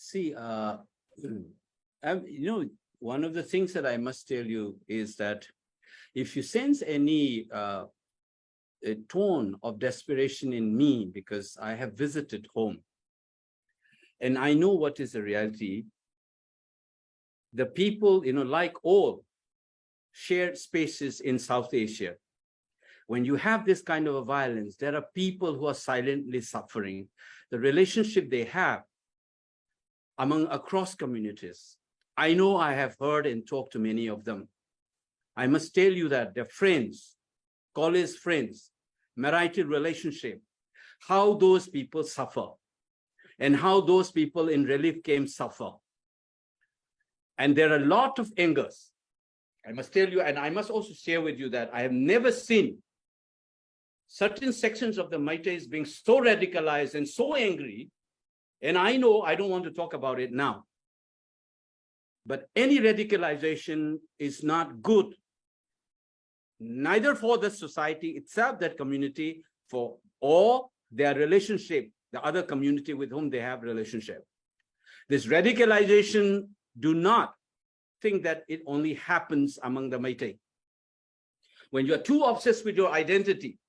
See, one of the things that I must tell you is that if you sense any a tone of desperation in me, because I have visited home and I know what is the reality, the people, like all shared spaces in South Asia, when you have this kind of a violence, there are people who are silently suffering. The relationship they have across communities. I know I have heard and talked to many of them. I must tell you that they're friends, college friends, marital relationship, how those people suffer and how those people in relief camps suffer. And there are a lot of angers. I must tell you, and I must also share with you that I have never seen certain sections of the Meiteis being so radicalized and so angry. And I know I don't want to talk about it now. But any radicalization is not good, neither for the society itself, that community, or their relationship, the other community with whom they have relationship. This radicalization, do not think that it only happens among the Meitei. When you're too obsessed with your identity,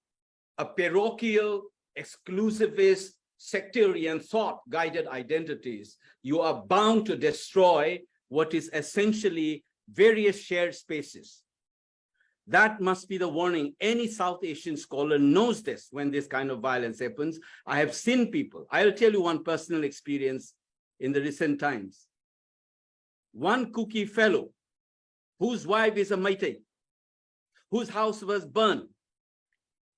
a parochial, exclusivist, sectarian thought-guided identities, you are bound to destroy what is essentially various shared spaces. That must be the warning. Any South Asian scholar knows this when this kind of violence happens. I have seen people. I'll tell you one personal experience in the recent times. One Kuki fellow whose wife is a Meitei, whose house was burned,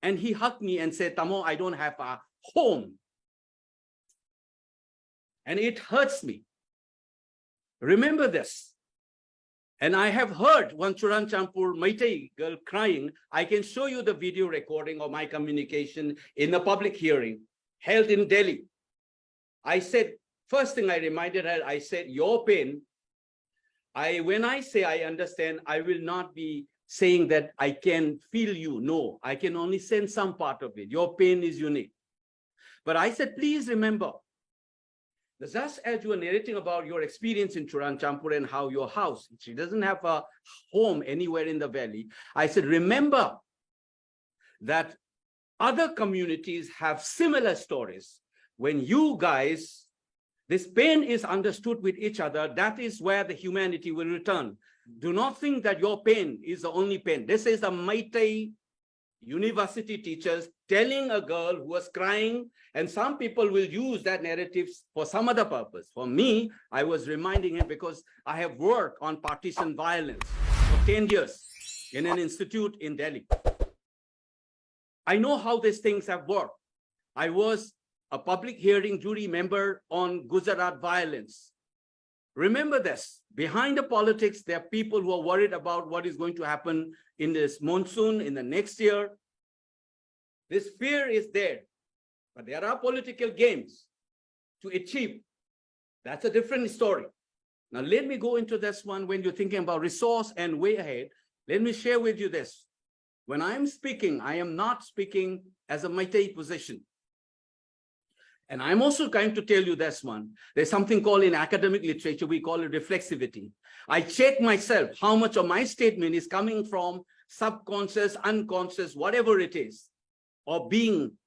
and he hugged me and said, "Tamo, I don't have a home." And it hurts me. Remember this. And I have heard one Churachandpur Meitei girl crying. I can show you the video recording of my communication in a public hearing held in Delhi. I said, first thing I reminded her, I said, your pain, when I say I understand, I will not be saying that I can feel you. No, I can only sense some part of it. Your pain is unique. But I said, please remember, just as you were narrating about your experience in Churachandpur and how your house, she doesn't have a home anywhere in the valley. I said, remember that other communities have similar stories. When you guys, this pain is understood with each other, that is where the humanity will return. Do not think that your pain is the only pain. This is a Meitei university teachers telling a girl who was crying, and some people will use that narrative for some other purpose. For me, I was reminding him because I have worked on partisan violence for 10 years in an institute in Delhi. I know how these things have worked. I was a public hearing jury member on Gujarat violence. Remember this, behind the politics, there are people who are worried about what is going to happen in this monsoon, in the next year. This fear is there, but there are political games to achieve. That's a different story. Now, let me go into this one. When you're thinking about resource and way ahead, let me share with you this. When I am speaking, I am not speaking as a Meitei position. And I'm also trying to tell you this one. There's something called in academic literature, we call it reflexivity. I check myself how much of my statement is coming from subconscious, unconscious, whatever it is, or being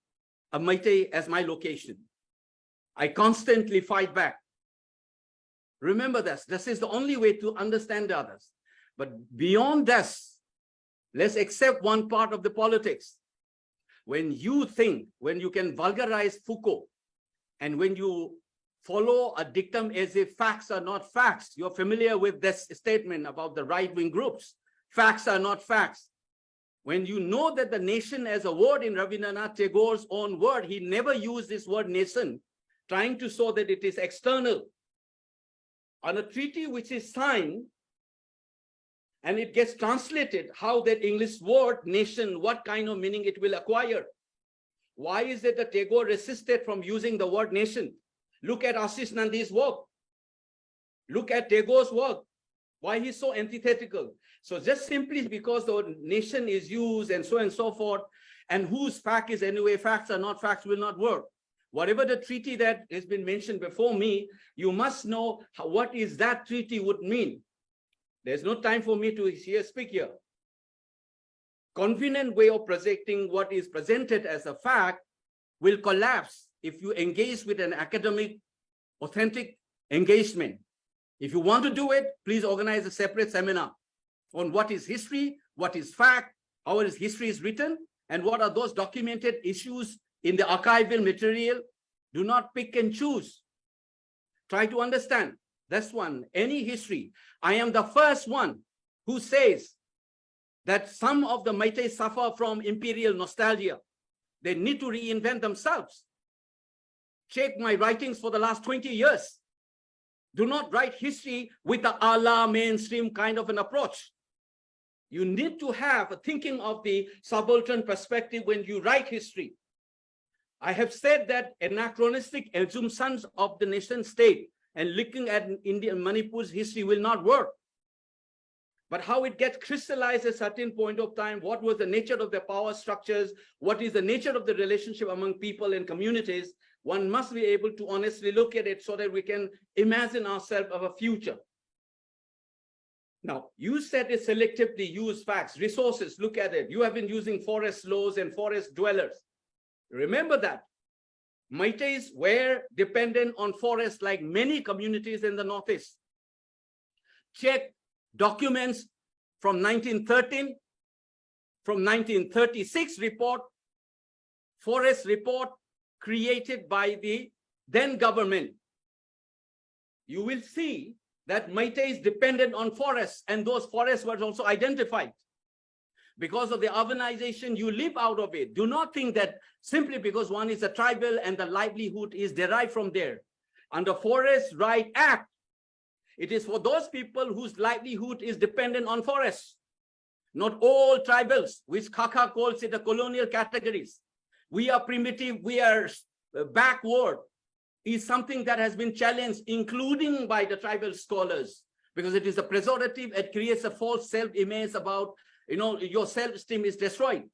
a Meitei as my location. I constantly fight back. Remember this. This is the only way to understand others. But beyond this, let's accept one part of the politics. When you think, when you can vulgarize Foucault, and when you follow a dictum as if facts are not facts, you're familiar with this statement about the right-wing groups. Facts are not facts. When you know that the nation as a word in Rabindranath Tagore's own word, he never used this word nation, trying to show that it is external. On a treaty which is signed, and it gets translated, how that English word nation, what kind of meaning it will acquire. Why is it that Tagore resisted from using the word nation? Look at Ashish Nandi's work. Look at Tagore's work. Why he's so antithetical. So just simply because the nation is used and so forth, and whose fact is anyway facts are not facts will not work. Whatever the treaty that has been mentioned before me, you must know what is that treaty would mean. There's no time for me to speak here. Convenient way of projecting what is presented as a fact will collapse if you engage with an academic, authentic engagement. If you want to do it, please organize a separate seminar on what is history, what is fact, how history is written, and what are those documented issues in the archival material. Do not pick and choose. Try to understand. That's one. Any history. I am the first one who says that some of the Meitei suffer from imperial nostalgia. They need to reinvent themselves. Check my writings for the last 20 years. Do not write history with the a la mainstream kind of an approach. You need to have a thinking of the subaltern perspective when you write history. I have said that anachronistic assumptions of the nation state and looking at Indian Manipur's history will not work. But how it gets crystallized at a certain point of time, what was the nature of the power structures, what is the nature of the relationship among people and communities, one must be able to honestly look at it so that we can imagine ourselves of a future. Now, you said it selectively use facts, resources, look at it. You have been using forest laws and forest dwellers. Remember that. Meiteis were dependent on forests like many communities in the Northeast. Check documents from 1913, from 1936 report, forest report created by the then government. You will see that Meiteis depended on forests, and those forests were also identified. Because of the urbanization, you live out of it. Do not think that simply because one is a tribal and the livelihood is derived from there. Under Forest Right Act, it is for those people whose livelihood is dependent on forests. Not all tribals, which Kaka calls it the colonial categories. We are primitive, we are backward, is something that has been challenged, including by the tribal scholars, because it is a pejorative. It creates a false self-image about, your self-esteem is destroyed.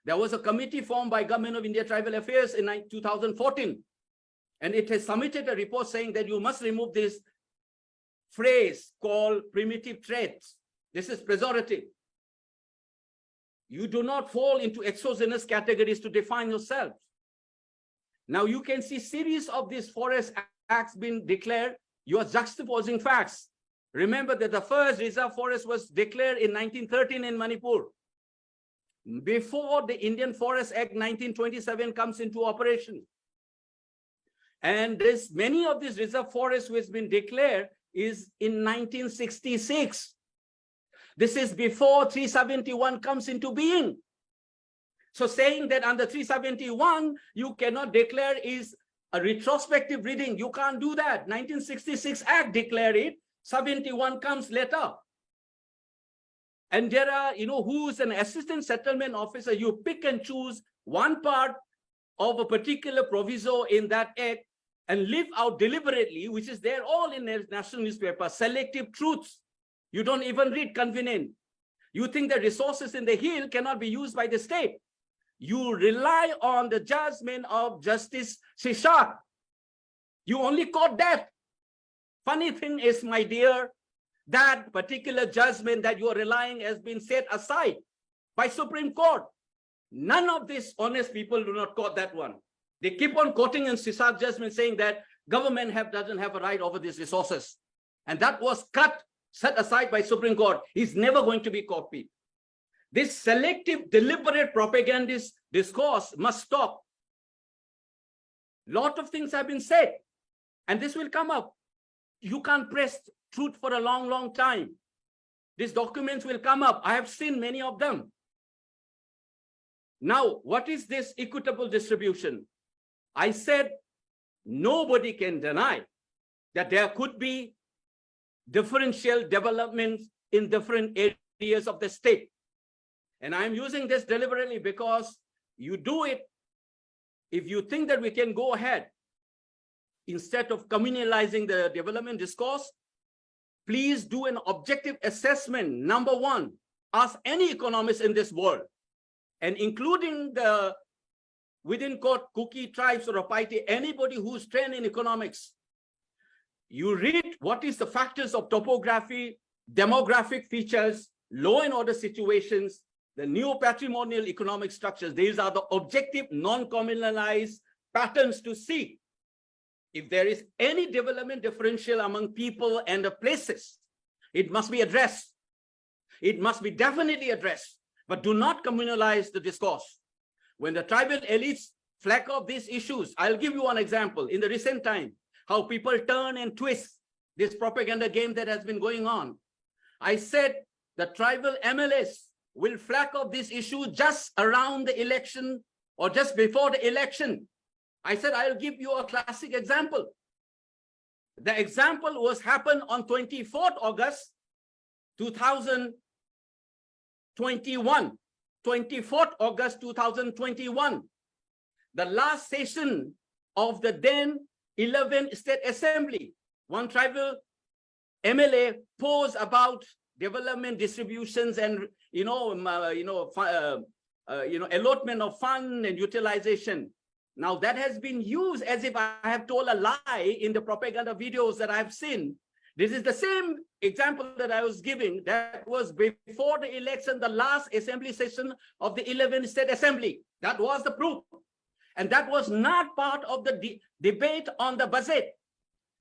There was a committee formed by Government of India Tribal Affairs in 2014, and it has submitted a report saying that you must remove this phrase called primitive traits. This is pejorative. You do not fall into exogenous categories to define yourself. Now you can see series of these forest acts being declared. You are juxtaposing facts. Remember that the first reserve forest was declared in 1913 in Manipur. Before the Indian Forest Act 1927 comes into operation. And many of these reserve forests which has been declared is in 1966. This is before 371 comes into being. So saying that under 371, you cannot declare is a retrospective reading. You can't do that. 1966 Act declared it. 71 comes later. And there are, who's an assistant settlement officer, you pick and choose one part of a particular proviso in that act and leave out deliberately, which is there all in the national newspaper, selective truths. You don't even read convenient. You think the resources in the hill cannot be used by the state. You rely on the judgment of Justice Shishak. You only quote that. Funny thing is, my dear, that particular judgment that you are relying has been set aside by Supreme Court. None of these honest people do not quote that one. They keep on quoting in Shishak judgment saying that government doesn't have a right over these resources. And that was set aside by Supreme Court. It's never going to be copied. This selective, deliberate propagandist discourse must stop. Lot of things have been said, and this will come up. You can't press truth for a long, long time. These documents will come up. I have seen many of them. Now, what is this equitable distribution? I said nobody can deny that there could be differential developments in different areas of the state. And I'm using this deliberately because you do it if you think that we can go ahead. Instead of communalizing the development discourse, please do an objective assessment. Number one, ask any economist in this world, and including the within quote, Kuki tribes or Apaiti, anybody who's trained in economics, you read what is the factors of topography, demographic features, law and order situations, the neo-patrimonial economic structures. These are the objective, non-communalized patterns to see if there is any development differential among people and the places. It must be addressed. It must be definitely addressed, but do not communalize the discourse. When the tribal elites flag off these issues, I'll give you one example. In the recent time, how people turn and twist this propaganda game that has been going on. I said the tribal MLAs will flag off this issue just around the election or just before the election. I said, I'll give you a classic example. The example was happened on 24th August, 2021. 24th August, 2021. The last session of the then 11th State Assembly. One tribal MLA posed about development distributions and allotment of fund and utilization. Now that has been used as if I have told a lie in the propaganda videos that I've seen. This is the same example that I was giving. That was before the election, the last assembly session of the 11th State Assembly. That was the proof. And that was not part of the debate on the budget.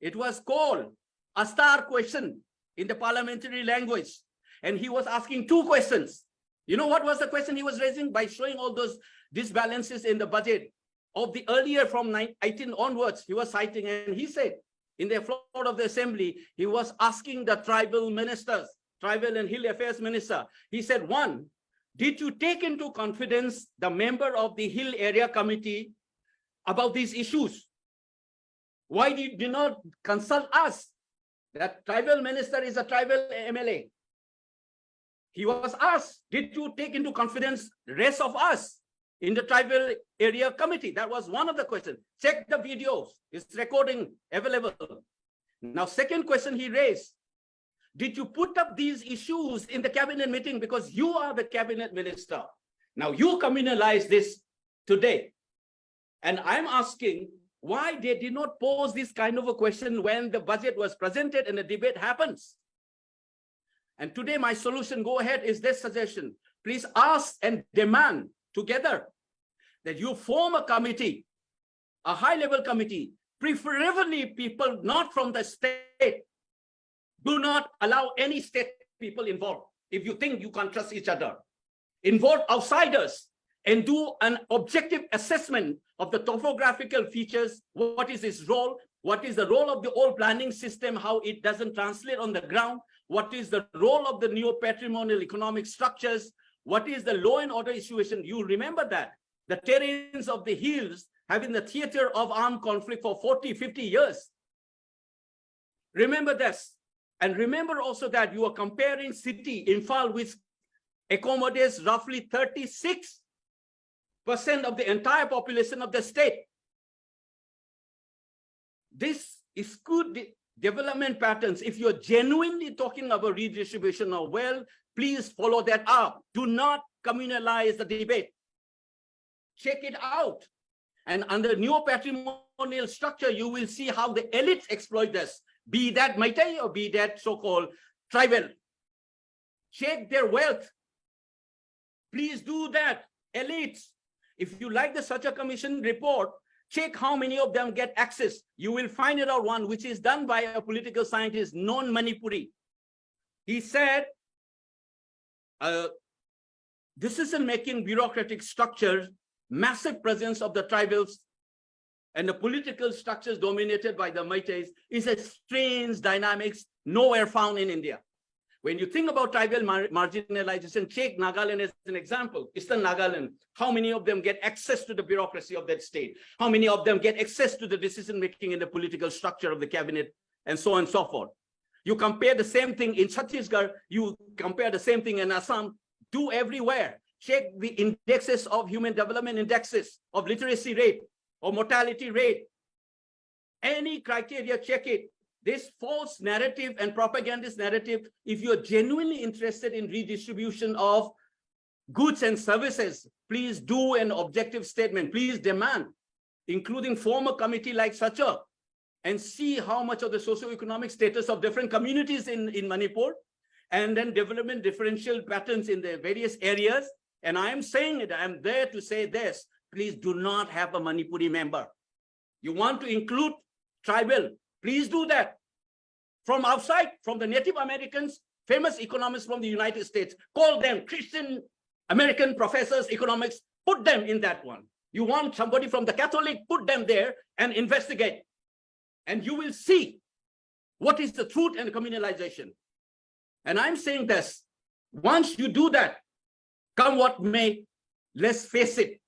It was called a star question in the parliamentary language. And he was asking two questions. You know what was the question he was raising? By showing all those disbalances in the budget of the earlier from 1918 onwards, he was citing, and he said, in the floor of the assembly, he was asking the tribal ministers, tribal and hill affairs minister. He said, one, did you take into confidence the member of the hill area committee about these issues? Why did you not consult us? That tribal minister is a tribal MLA. He was asked, did you take into confidence the rest of us in the tribal area committee? That was one of the questions. Check the videos, it's recording available. Now, second question he raised, did you put up these issues in the cabinet meeting because you are the cabinet minister? Now you communalize this today. And I'm asking why they did not pose this kind of a question when the budget was presented and the debate happens. And today my solution, go ahead, is this suggestion. Please ask and demand together that you form a committee, a high-level committee, preferably people not from the state. Do not allow any state people involved. If you think you can't trust each other, involve outsiders and do an objective assessment of the topographical features. What is its role? What is the role of the old planning system? How it doesn't translate on the ground? What is the role of the neo-patrimonial economic structures? What is the law and order situation? You remember that the terrains of the hills have been the theater of armed conflict for 40, 50 years. Remember this. And remember also that you are comparing city, Imphal, which accommodates roughly 36% of the entire population of the state. This is good development patterns. If you're genuinely talking about redistribution of wealth, please follow that up. Do not communalize the debate. Check it out. And under neo-patrimonial structure, you will see how the elites exploit this, be that Meitei or be that so-called tribal. Check their wealth. Please do that, elites. If you like the Sacha Commission report, check how many of them get access. You will find it out one, which is done by a political scientist, non-Manipuri. He said, decision-making bureaucratic structures, massive presence of the tribals and the political structures dominated by the Meiteis is a strange dynamics nowhere found in India. When you think about tribal marginalization, take Nagaland as an example. Eastern Nagaland, how many of them get access to the bureaucracy of that state? How many of them get access to the decision-making in the political structure of the cabinet, and so on and so forth? You compare the same thing in Chhattisgarh, you compare the same thing in Assam, do everywhere. Check the indexes of human development indexes, of literacy rate, or mortality rate. Any criteria, check it. This false narrative and propagandist narrative, if you're genuinely interested in redistribution of goods and services, please do an objective statement. Please demand, including form a committee like such a, and see how much of the socioeconomic status of different communities in Manipur, and then development differential patterns in the various areas. And I am saying it, I am there to say this, please do not have a Manipuri member. You want to include tribal, please do that. From outside, from the Native Americans, famous economists from the United States, call them Christian American professors, economics, put them in that one. You want somebody from the Catholic, put them there and investigate. And you will see what is the truth and communalization. And I'm saying this, once you do that, come what may, let's face it,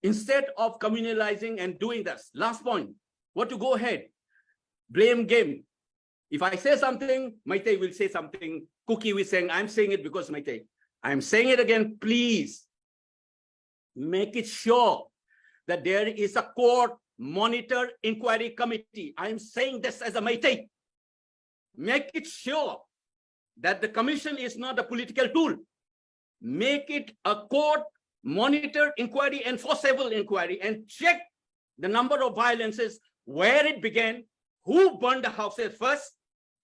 instead of communalizing and doing this, last point, what to go ahead, blame game. If I say something, Maite will say something, Cookie will say, I'm saying it because Maite. I'm saying it again, please make it sure that there is a court monitor inquiry committee. I'm saying this as a Maite. Make it sure that the commission is not a political tool. Make it a court monitor inquiry, enforceable inquiry, and check the number of violences, where it began, who burned the houses first,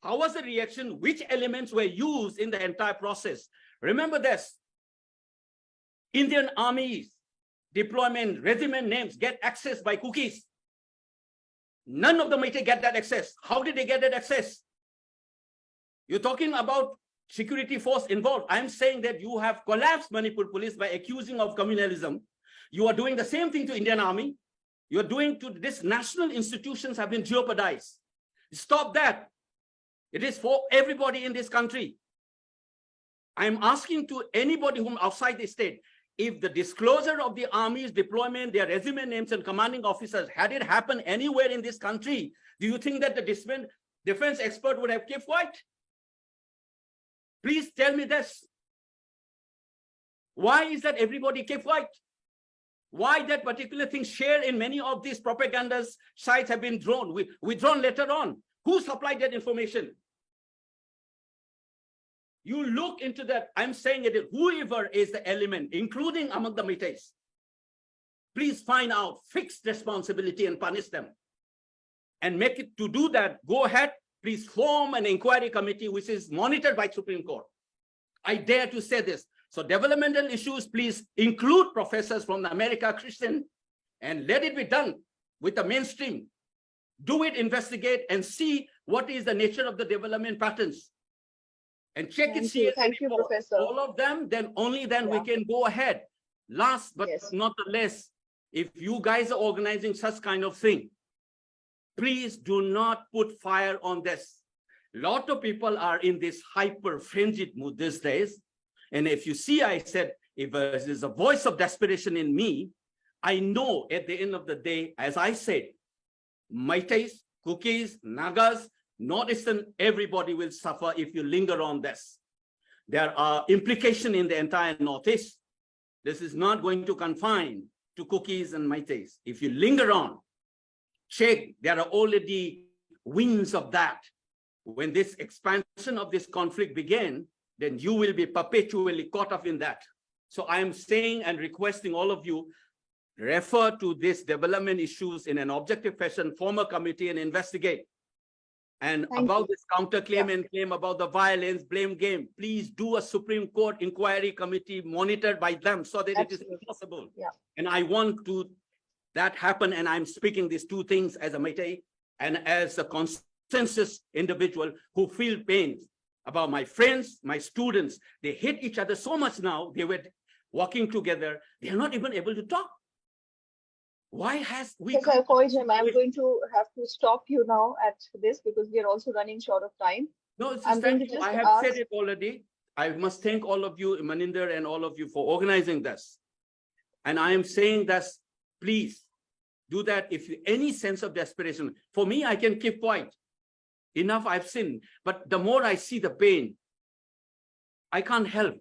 how was the reaction, which elements were used in the entire process. Remember this, Indian Army's deployment regiment names get access by cookies. None of them might get that access. How did they get that access? You're talking about security force involved. I'm saying that you have collapsed Manipur police by accusing of communalism. You are doing the same thing to Indian Army. You're doing to this national institutions have been jeopardized. Stop that. It is for everybody in this country. I'm asking to anybody whom outside the state, if the disclosure of the army's deployment, their regiment names and commanding officers, had it happened anywhere in this country, do you think that the defense expert would have kept quiet? Please tell me this. Why is that everybody kept quiet? Why that particular thing shared in many of these propaganda sites have been withdrawn later on? Who supplied that information? You look into that. I'm saying it, whoever is the element, including among the Meiteis, please find out, fix responsibility and punish them. And make it, to do that, go ahead, please form an inquiry committee which is monitored by Supreme Court. I dare to say this. So developmental issues, please include professors from the America Christian and let it be done with the mainstream. Do it, investigate and see what is the nature of the development patterns. And check it, see Thank you, Professor. all of them, then only then we can go ahead. Last but not the least, if you guys are organizing such kind of thing, please do not put fire on this. A lot of people are in this hyper frenzied mood these days. And if you see, I said, if there's a voice of desperation in me, I know at the end of the day, as I said, Meiteis, Cookies, Nagas, Northeastern, everybody will suffer if you linger on this. There are implications in the entire Northeast. This is not going to confine to Cookies and Meiteis. If you linger on, check, there are already winds of that. When this expansion of this conflict began, then you will be perpetually caught up in that. So I am saying and requesting all of you, refer to these development issues in an objective fashion, form a committee and investigate. And about this counterclaim and claim about the violence, blame game, please do a Supreme Court inquiry committee monitored by them so that it is impossible. And I want to that happen. And I'm speaking these two things as a Meitei and as a consensus individual who feel pain about my friends, my students. They hate each other so much now. They were working together. They are not even able to talk. Why has we? Professor Akoijam, I'm going to have to stop you now at this because we are also running short of time. No, thank you. I have said it already. I must thank all of you, Maninder, and all of you for organizing this. And I am saying that, please do that if you any sense of desperation. For me, I can keep quiet. Enough, I've sinned. But the more I see the pain, I can't help.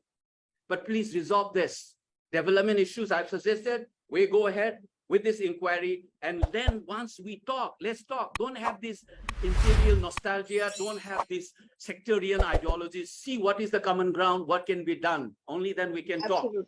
But please resolve this. Development issues I've suggested, we go ahead. with this inquiry. And then once we talk, let's talk. Don't have this imperial nostalgia. Don't have this sectarian ideologies. See what is the common ground, what can be done. Only then we can talk. Absolutely.